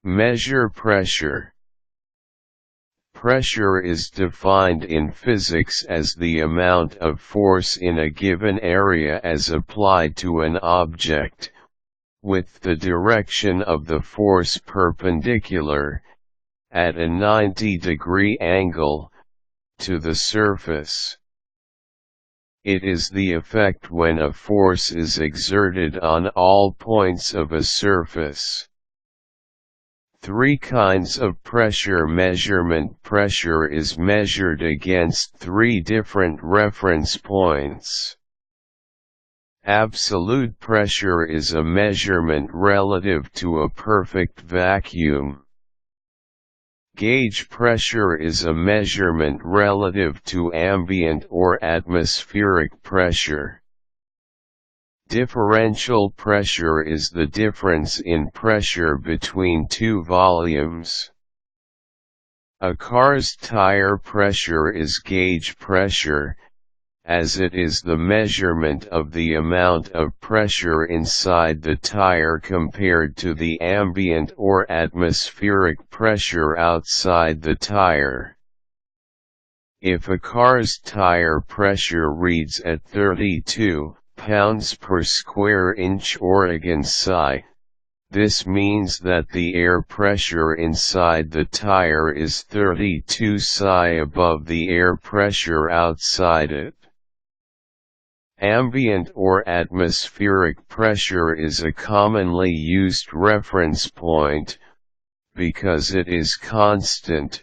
Measure pressure. Pressure is defined in physics as the amount of force in a given area as applied to an object, with the direction of the force perpendicular, at a 90-degree angle, to the surface. It is the effect when a force is exerted on all points of a surface. Three kinds of pressure measurement. Pressure is measured against three different reference points. Absolute pressure is a measurement relative to a perfect vacuum. Gauge pressure is a measurement relative to ambient or atmospheric pressure. Differential pressure is the difference in pressure between two volumes. A car's tire pressure is gauge pressure, as it is the measurement of the amount of pressure inside the tire compared to the ambient or atmospheric pressure outside the tire. If a car's tire pressure reads at 32 pounds per square inch Oregon psi, this means that the air pressure inside the tire is 32 psi above the air pressure outside it. Ambient or atmospheric pressure is a commonly used reference point, because it is constant,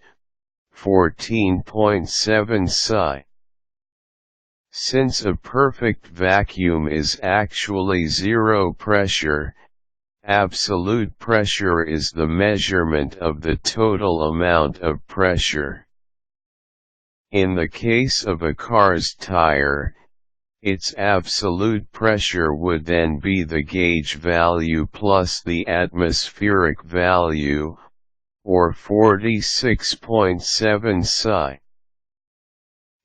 14.7 psi. Since a perfect vacuum is actually zero pressure, absolute pressure is the measurement of the total amount of pressure. In the case of a car's tire, its absolute pressure would then be the gauge value plus the atmospheric value, or 46.7 psi.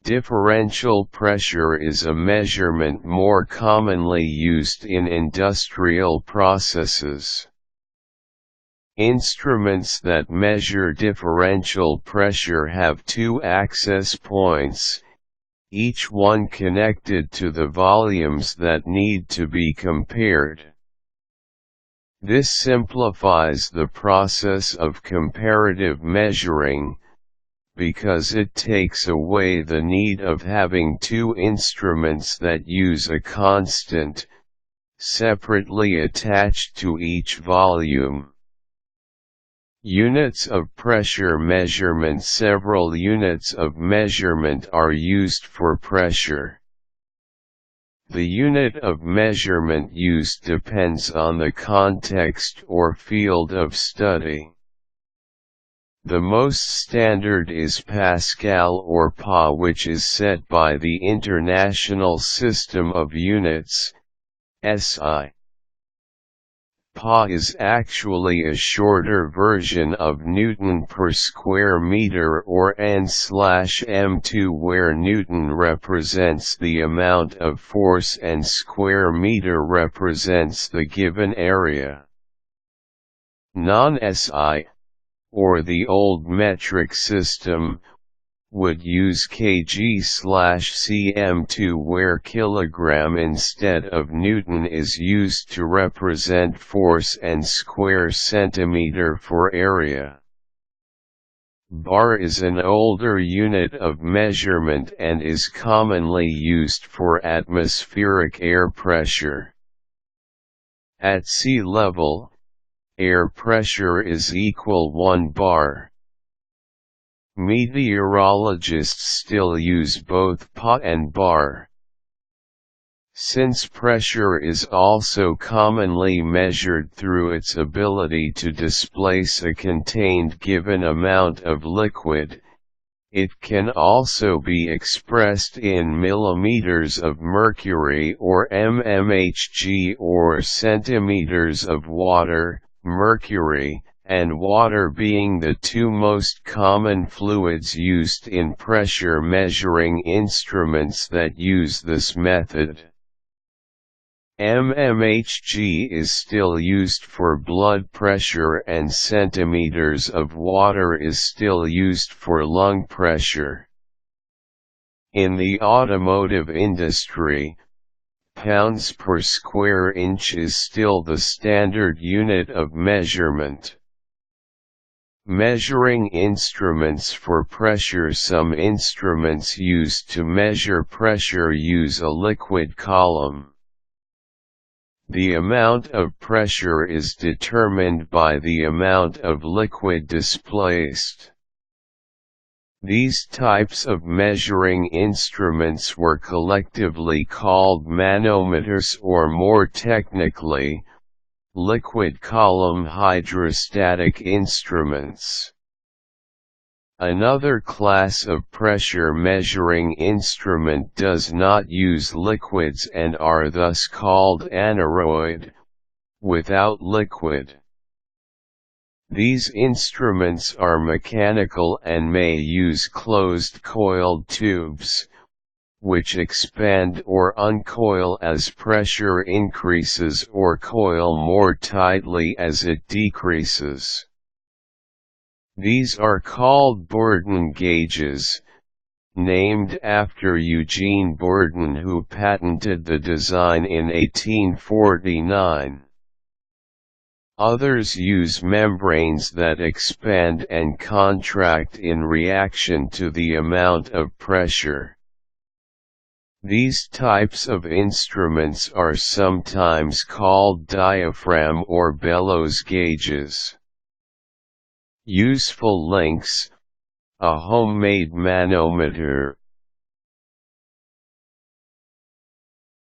Differential pressure is a measurement more commonly used in industrial processes. Instruments that measure differential pressure have two access points, each one connected to the volumes that need to be compared. This simplifies the process of comparative measuring, because it takes away the need of having two instruments that use a constant, separately attached to each volume. Units of pressure measurement. Several units of measurement are used for pressure. The unit of measurement used depends on the context or field of study. The most standard is Pascal or Pa, which is set by the International System of Units, SI. Pa is actually a shorter version of Newton per square meter or N/m², where Newton represents the amount of force and square meter represents the given area. Non-SI, or the old metric system, would use kg/cm², where kilogram instead of Newton is used to represent force and square centimeter for area. Bar is an older unit of measurement and is commonly used for atmospheric air pressure. At sea level, air pressure is equal 1 bar. Meteorologists still use both Pa and bar. Since pressure is also commonly measured through its ability to displace a contained given amount of liquid, it can also be expressed in millimeters of mercury or mmHg, or centimeters of water, mercury, and water being the two most common fluids used in pressure measuring instruments that use this method. mmHg is still used for blood pressure and centimeters of water is still used for lung pressure. In the automotive industry, pounds per square inch is still the standard unit of measurement. Measuring instruments for pressure. Some instruments used to measure pressure use a liquid column. The amount of pressure is determined by the amount of liquid displaced. These types of measuring instruments were collectively called manometers, or more technically, liquid column hydrostatic instruments. Another class of pressure measuring instrument does not use liquids and are thus called aneroid, without liquid. These instruments are mechanical and may use closed coiled tubes, which expand or uncoil as pressure increases or coil more tightly as it decreases. These are called Bourdon gauges, named after Eugene Bourdon, who patented the design in 1849. Others use membranes that expand and contract in reaction to the amount of pressure. These types of instruments are sometimes called diaphragm or bellows gauges. Useful links: a homemade manometer,